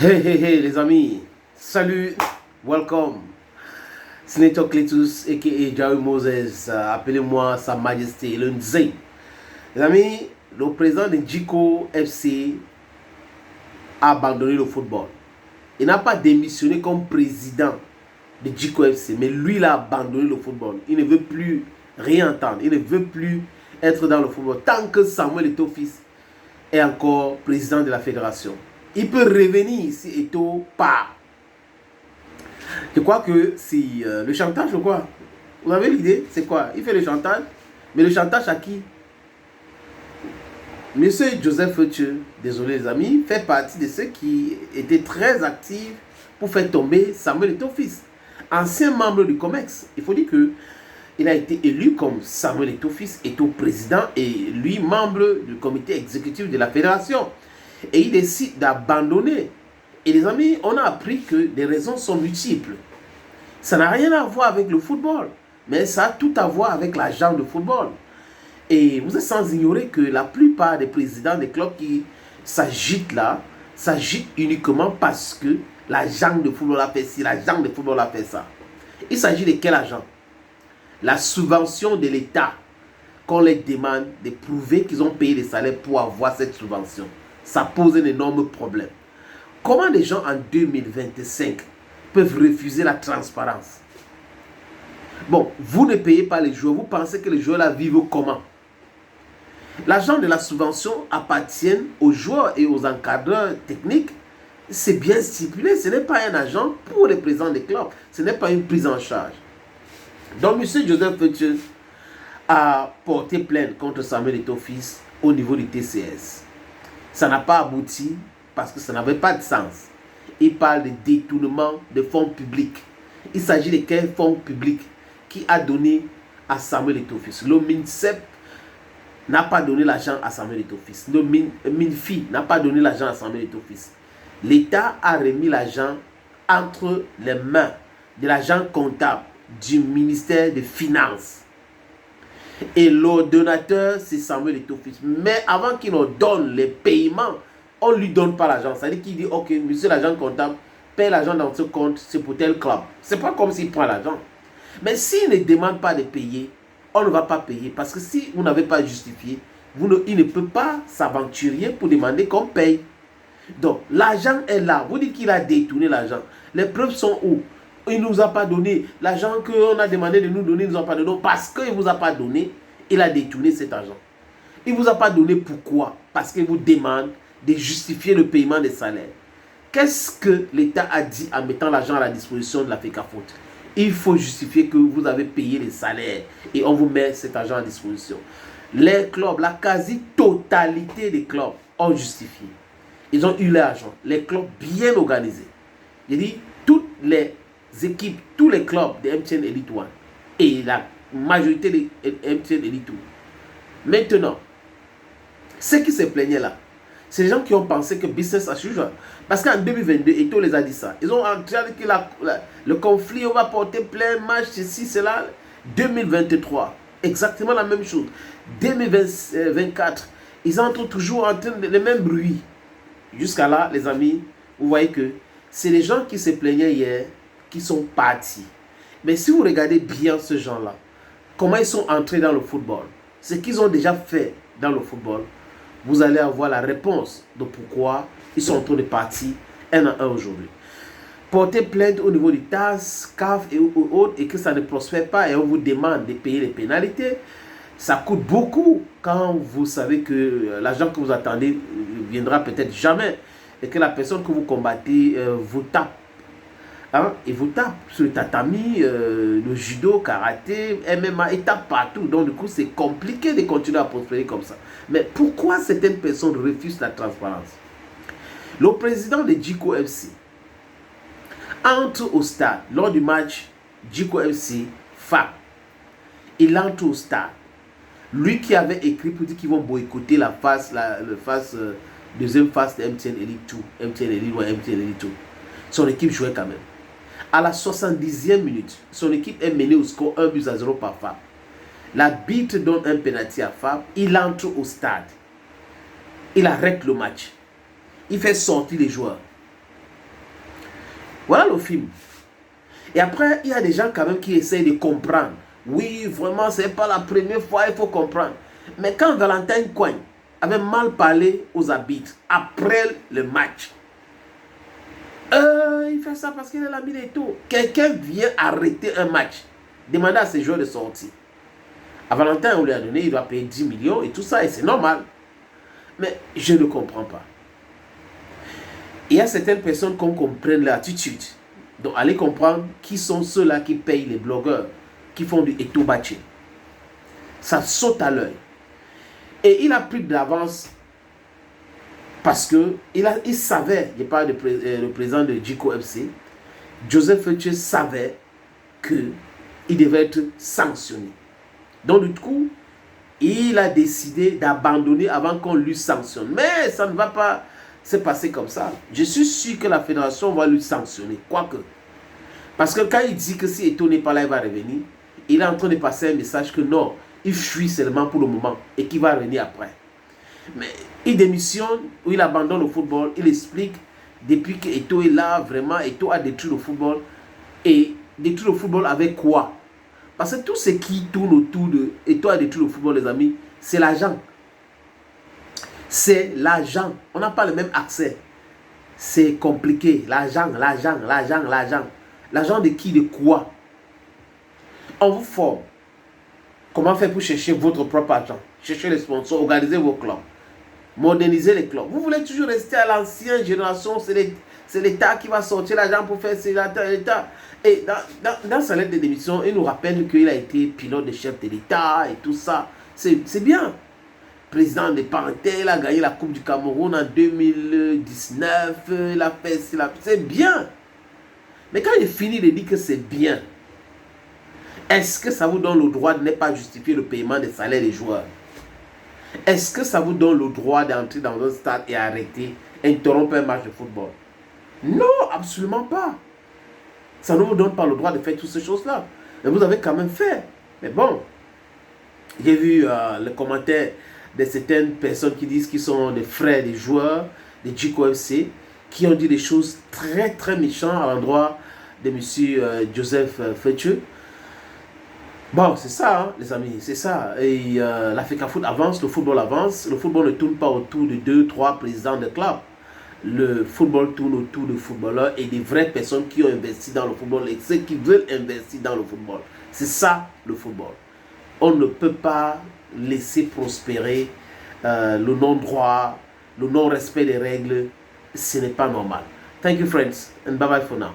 Hey, hey, hey, les amis. Salut, welcome. Senator Cletus, a.k.a. Jerry Moses. Appelez-moi Sa Majesté, le Nzé. Les amis, le président de Djiko FC a abandonné le football. Il n'a pas démissionné comme président de Djiko FC, mais lui, il a abandonné le football. Il ne veut plus rien entendre. Il ne veut plus être dans le football. Tant que Samuel Eto'o-Fils est encore président de la fédération. Il peut revenir si Eto'o part. Je crois que c'est le chantage ou quoi? Vous avez l'idée? C'est quoi? Il fait le chantage. Mais le chantage à qui? Monsieur Joseph Feucheux, désolé les amis, fait partie de ceux qui étaient très actifs pour faire tomber Samuel Eto'o-Fils. Ancien membre du COMEX. Il faut dire que il a été élu comme Samuel Eto'o-Fils, Eto'o président et lui membre du comité exécutif de la fédération. Et il décide d'abandonner. Et les amis, on a appris que les raisons sont multiples. Ça n'a rien à voir avec le football, mais ça a tout à voir avec l'agent de football. Et vous êtes sans ignorer que la plupart des présidents des clubs qui s'agitent là, s'agitent uniquement parce que l'agent de football a fait ci, l'agent de football a fait ça. Il s'agit de quel agent? La subvention de l'État qu'on les demande de prouver qu'ils ont payé les salaires pour avoir cette subvention. Ça pose un énorme problème. Comment des gens en 2025 peuvent refuser la transparence? Bon, vous ne payez pas les joueurs, vous pensez que les joueurs là vivent comment? L'argent de la subvention appartient aux joueurs et aux encadreurs techniques. C'est bien stipulé, ce n'est pas un agent pour les présidents des clubs, ce n'est pas une prise en charge. Donc, M. Joseph Feucheux a porté plainte contre Samuel Eto'o-Fils au niveau du TCS. Ça n'a pas abouti parce que ça n'avait pas de sens. Il parle de détournement de fonds publics. Il s'agit de quels fonds publics qui a donné à Samuel Eto'o-Fils. Le MINSEP n'a pas donné l'argent à Samuel Eto'o-Fils. Le MINFI n'a pas donné l'argent à Samuel Eto'o-Fils. L'État a remis l'argent entre les mains de l'agent comptable du ministère des Finances. Et l'ordonnateur, c'est Samuel Eto'o-Fils. Mais avant qu'il nous donne les paiements, on ne lui donne pas l'argent. C'est-à-dire qu'il dit, ok, monsieur l'agent comptable, paye l'argent dans ce compte, c'est pour tel club. Ce n'est pas comme s'il prend l'argent. Mais s'il ne demande pas de payer, on ne va pas payer. Parce que si vous n'avez pas justifié, il ne peut pas s'aventurer pour demander qu'on paye. Donc, l'argent est là. Vous dites qu'il a détourné l'argent. Les preuves sont où? Il ne nous a pas donné. L'argent qu'on a demandé de nous donner, il ne nous a pas donné. Parce qu'il ne vous a pas donné, il a détourné cet argent. Il ne vous a pas donné pourquoi? Parce qu'il vous demande de justifier le paiement des salaires. Qu'est-ce que l'État a dit en mettant l'argent à la disposition de la FECAFOOT? Il faut justifier que vous avez payé les salaires et on vous met cet argent à disposition. Les clubs, la quasi-totalité des clubs ont justifié. Ils ont eu l'argent. Les clubs bien organisés. J'ai dit, toutes les équipes, tous les clubs de MTN Elite One et la majorité de MTN Elite 2. Maintenant, ceux qui se plaignaient là, c'est les gens qui ont pensé que business as usual. Parce qu'en 2022, Eto'o les a dit ça. Ils ont entendu que le conflit, on va porter plein match, ceci, cela. 2023, exactement la même chose. 2024, ils entrent toujours en train de les mêmes bruits. Jusqu'à là, les amis, vous voyez que c'est les gens qui se plaignaient hier qui sont partis. Mais si vous regardez bien ce genre-là, comment ils sont entrés dans le football, ce qu'ils ont déjà fait dans le football, vous allez avoir la réponse de pourquoi ils sont en train de partir un à un aujourd'hui. Porter plainte au niveau du TAS, CAF et autres et que ça ne prospère pas et on vous demande de payer les pénalités, ça coûte beaucoup quand vous savez que l'argent que vous attendez ne viendra peut-être jamais et que la personne que vous combattez vous tape. Hein, et vous tape sur le tatami, le judo, karaté, MMA, et tape partout. Donc du coup, c'est compliqué de continuer à prospérer comme ça. Mais pourquoi certaines personnes refusent la transparence? Le président de Djiko FC entre au stade lors du match Djiko FC FAP. Il entre au stade. Lui qui avait écrit pour dire qu'ils vont boycotter la deuxième phase de MTN Elite 2, MTN Elite 1, MTN Elite 2. Son équipe jouait quand même. À la 70e minute, son équipe est menée au score 1-0 par FAP. L'arbitre donne un penalty à FAP. Il entre au stade. Il arrête le match. Il fait sortir les joueurs. Voilà le film. Et après, il y a des gens quand même qui essayent de comprendre. Oui, vraiment, ce n'est pas la première fois, il faut comprendre. Mais quand Valentin Coigne avait mal parlé aux arbitres après le match, il fait ça parce qu'il est l'ami d'Eto'o. Quelqu'un vient arrêter un match, demander à ses joueurs de sortir. À Valentin, on lui a donné, il doit payer 10 millions et tout ça, et c'est normal. Mais je ne comprends pas. Il y a certaines personnes qui comprennent l'attitude. Donc, allez comprendre qui sont ceux-là qui payent les blogueurs, qui font du Eto'o bashing. Ça saute à l'œil. Et il a pris de l'avance parce qu'il savait, je parle le président de Djiko FC, Joseph Fetche savait qu'il devait être sanctionné. Donc, du coup, il a décidé d'abandonner avant qu'on lui sanctionne. Mais ça ne va pas se passer comme ça. Je suis sûr que la fédération va lui sanctionner. Quoique. Parce que quand il dit que si Eto'o n'est pas là, il va revenir, il est en train de passer un message que non, il fuit seulement pour le moment et qu'il va revenir après. Mais il démissionne ou il abandonne le football. Il explique depuis que Eto'o est là, vraiment, Eto'o a détruit le football. Et détruit le football avec quoi? Parce que tout ce qui tourne autour de Eto'o a détruit le football, les amis, c'est l'argent. C'est l'argent. On n'a pas le même accès. C'est compliqué. L'argent, l'argent, l'argent, l'argent. L'argent de qui, de quoi? On vous forme. Comment faire pour chercher votre propre argent? Chercher les sponsors, organiser vos clubs. Moderniser les clubs. Vous voulez toujours rester à l'ancienne génération. C'est l'État qui va sortir l'argent pour faire l'État. Et dans sa lettre de démission, il nous rappelle qu'il a été pilote de chef de l'État et tout ça. C'est bien. Président de Parenté, il a gagné la Coupe du Cameroun en 2019. Il a fait, c'est bien. Mais quand il finit de dire que c'est bien, est-ce que ça vous donne le droit de ne pas justifier le paiement des salaires des joueurs? Est-ce que ça vous donne le droit d'entrer dans un stade et arrêter, interrompre un match de football? Non, absolument pas. Ça ne vous donne pas le droit de faire toutes ces choses-là. Mais vous avez quand même fait. Mais bon, j'ai vu le commentaire de certaines personnes qui disent qu'ils sont des frères des joueurs de Djiko FC, qui ont dit des choses très très méchantes à l'endroit de M. Joseph Fetche. Bon, c'est ça, hein, les amis, c'est ça. Et l'Africa Foot avance, le football avance. Le football ne tourne pas autour de 2-3 présidents de clubs. Le football tourne autour de footballeurs et des vraies personnes qui ont investi dans le football et ceux qui veulent investir dans le football. C'est ça, le football. On ne peut pas laisser prospérer le non-droit, le non-respect des règles. Ce n'est pas normal. Thank you, friends, and bye-bye for now.